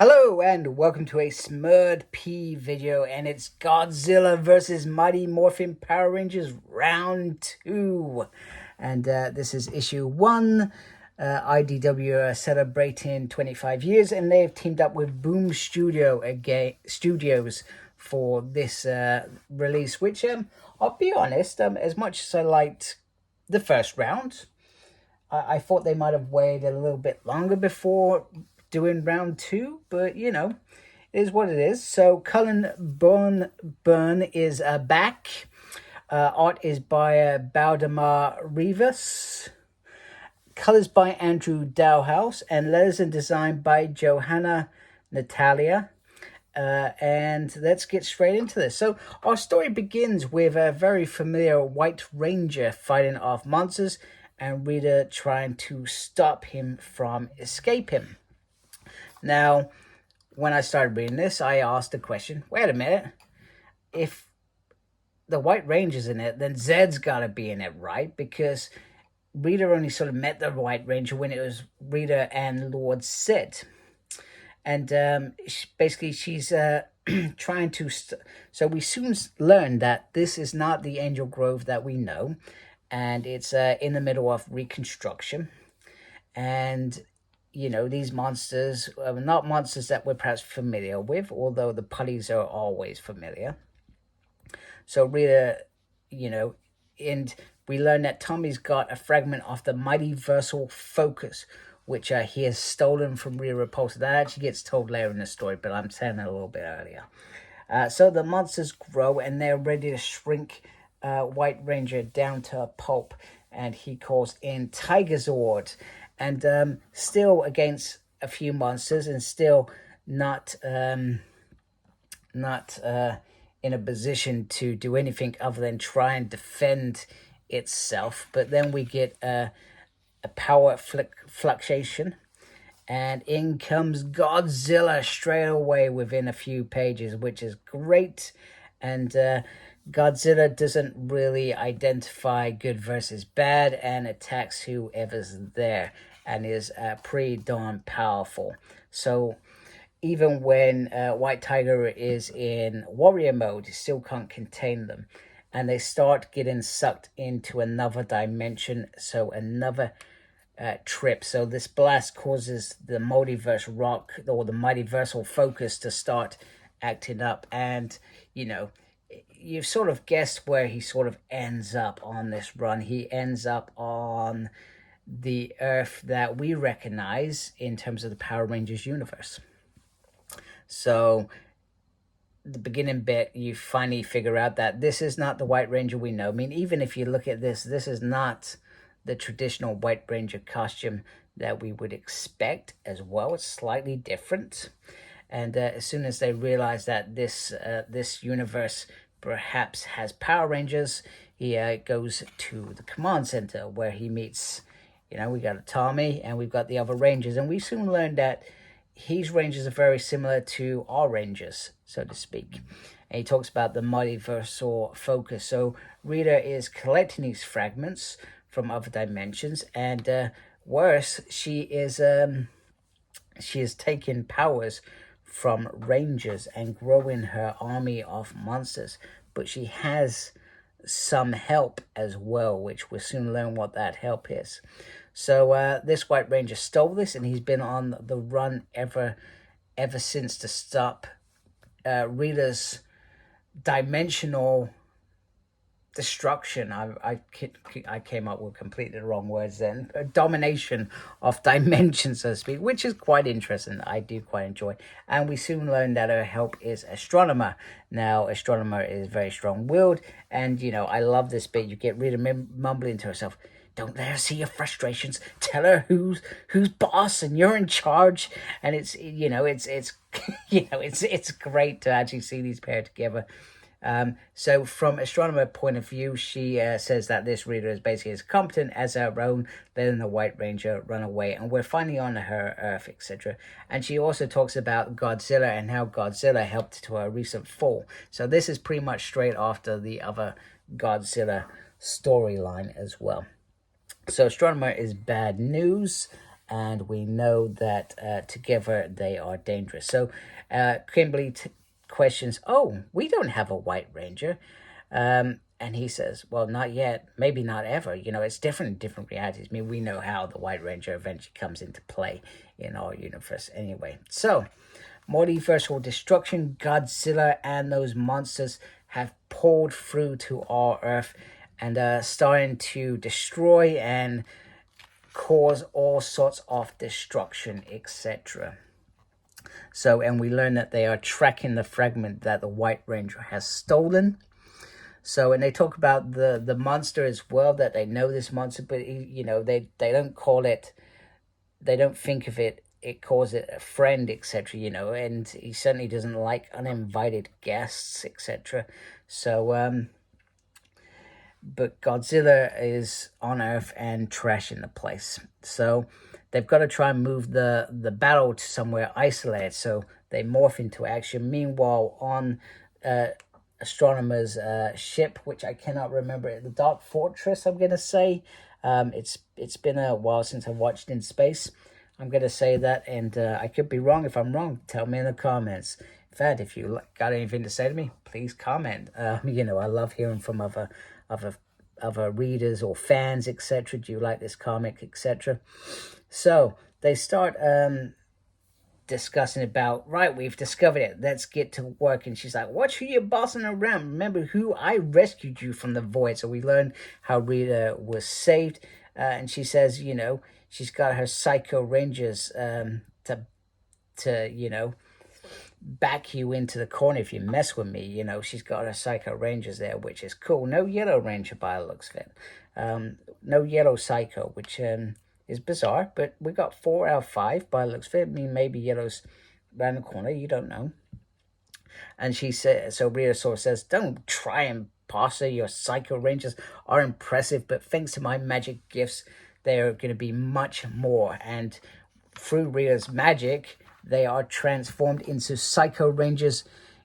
Hello and welcome to a Smurd P video, and it's Godzilla versus Mighty Morphin Power Rangers Round 2. And this is issue 1. IDW are celebrating 25 years, and they've teamed up with Boom Studios for this release, which I'll be honest, as much as I liked the first round, I thought they might have waited a little bit longer before doing round 2, but you know, it is what it is. So Cullen Bunn is back. Art is by Baldemar Rivas. Colors by Andrew Dowhouse, and letters and design by Johanna Natalia. And let's get straight into this. So our story begins with a very familiar White Ranger fighting off monsters and Rita trying to stop him from escaping. Now, when I started reading this, I asked the question, wait a minute, if the White Ranger's in it, then Zed's got to be in it, right? Because Rita only sort of met the White Ranger when it was Rita and Lord Zed. And basically she's trying to... So we soon learn that this is not the Angel Grove that we know. And it's in the middle of reconstruction. And... you know, these monsters are not monsters that we're perhaps familiar with, although the putties are always familiar. So Rita, you know, and we learn that Tommy's got a fragment of the multiversal focus, which he has stolen from Rita Repulsa. That actually gets told later in the story, but I'm saying it a little bit earlier. So the monsters grow, and they're ready to shrink White Ranger down to a pulp, and he calls in Tigerzord. And still against a few monsters, and still not in a position to do anything other than try and defend itself. But then we get a power fluctuation, and in comes Godzilla straight away within a few pages, which is great. And Godzilla doesn't really identify good versus bad and attacks whoever's there, and is pretty darn powerful. So even when White Tiger is in warrior mode, he still can't contain them. And they start getting sucked into another dimension, so another trip. So this blast causes the multiverse rock, or the multiversal focus, to start acting up. And, you know, you've sort of guessed where he sort of ends up on this run. He ends up on the Earth that we recognize in terms of the Power Rangers universe. So the beginning bit, you finally figure out that this is not the White Ranger we know. I mean, even if you look at this, this is not the traditional White Ranger costume that we would expect as well. It's slightly different. And as soon as they realize that this universe perhaps has Power Rangers, he goes to the command center where he meets... you know, we got a Tommy, and we've got the other Rangers. And we soon learned that his Rangers are very similar to our Rangers, so to speak. And he talks about the multiversal focus. So Rita is collecting these fragments from other dimensions. And worse, she is taking powers from Rangers and growing her army of monsters. But she has some help as well, which we'll soon learn what that help is. So this White Ranger stole this, and he's been on the run ever since to stop Rita's dimensional destruction. I came up with completely the wrong words then. Domination of dimensions, so to speak, which is quite interesting. I do quite enjoy. And we soon learn that her help is Astronema. Now, Astronema is very strong-willed, and, you know, I love this bit. You get Rita mumbling to herself, "Don't let her see your frustrations. Tell her who's boss, and you're in charge." And it's, you know, it's you know, it's great to actually see these paired together. So from Astronema's point of view, she says that this Rita is basically as competent as her own, letting the White Ranger run away, and we're finally on her Earth, etc. And she also talks about Godzilla and how Godzilla helped to her recent fall. So this is pretty much straight after the other Godzilla storyline as well. So Astronema is bad news, and we know that together they are dangerous. So Kimberly questions, oh, we don't have a White Ranger. And he says, well, not yet, maybe not ever. You know, it's different in different realities. I mean, we know how the White Ranger eventually comes into play in our universe anyway. So, multiversal destruction, Godzilla and those monsters have poured through to our Earth and starting to destroy and cause all sorts of destruction, etc. So, and we learn that they are tracking the fragment that the White Ranger has stolen. So, and they talk about the monster as well, that they know this monster, but, you know, they don't call it, they don't think of it, it calls it a friend, etc., you know, and he certainly doesn't like uninvited guests, etc. So, but Godzilla is on Earth and trashing the place. So they've got to try and move the battle to somewhere isolated. So they morph into action. Meanwhile, on Astronomer's ship, which I cannot remember, the Dark Fortress, I'm going to say. It's been a while since I watched In Space. I'm going to say that, and I could be wrong. If I'm wrong, tell me in the comments. In fact, if you got anything to say to me, please comment. You know, I love hearing from other readers or fans, etc. Do you like this comic, etc.? So they start discussing about, right, we've discovered it, let's get to work. And she's like, what are you bossing around? Remember who I rescued you from the void. So we learn how Rita was saved, and she says, you know, she's got her Psycho Rangers to you know, back you into the corner if you mess with me. You know, she's got her Psycho Rangers there, which is cool. No Yellow Ranger by the looks of it. No Yellow Psycho, which is bizarre, but we got 4 out of 5 by the looks of it. I mean, maybe Yellow's around the corner, you don't know. And she says, so Rita sort of says, don't try and pass her. Your Psycho Rangers are impressive, but thanks to my magic gifts, they are going to be much more. And through Rita's magic, they are transformed into Psycho Rangers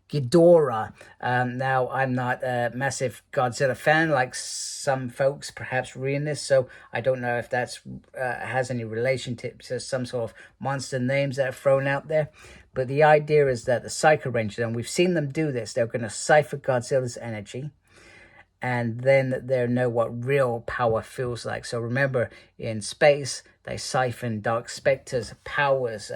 Ghidorah. Now, I'm not a massive Godzilla fan like some folks perhaps reading this, so I don't know if that's has any relationship to some sort of monster names that are thrown out there. But the idea is that the Psycho Rangers, and we've seen them do this, they're going to cipher Godzilla's energy, and then they know what real power feels like. So remember, in space, they siphon Dark Spectre's powers.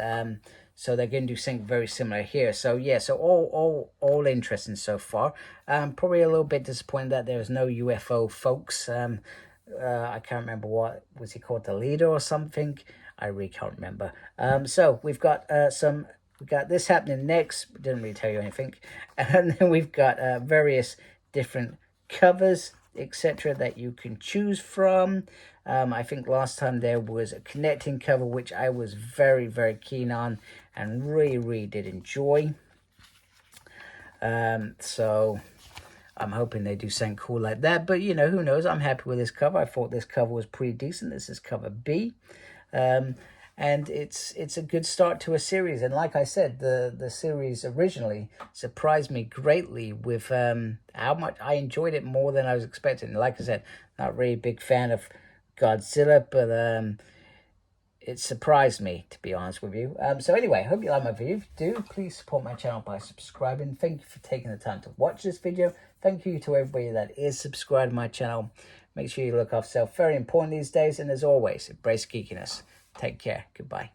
So they're going to do something very similar here. So yeah, so all interesting so far. Probably a little bit disappointed that there's no UFO folks. I can't remember, what was he called, the leader or something? I really can't remember. So we've got we got this happening next. Didn't really tell you anything. And then we've got various different covers, etc., that you can choose from. I think last time there was a connecting cover, which I was very, very keen on and really did enjoy. So I'm hoping they do something cool like that. But, you know, who knows? I'm happy with this cover. I thought this cover was pretty decent. This is cover B. And it's a good start to a series. And like I said, the series originally surprised me greatly with how much I enjoyed it, more than I was expecting. Like I said, not really a big fan of Godzilla, but it surprised me, to be honest with you. So anyway, hope you like my video. If you do, please support my channel by subscribing. Thank you for taking the time to watch this video. Thank you to everybody that is subscribed to my channel. Make sure you look after yourself. Very important these days. And as always, embrace geekiness. Take care. Goodbye.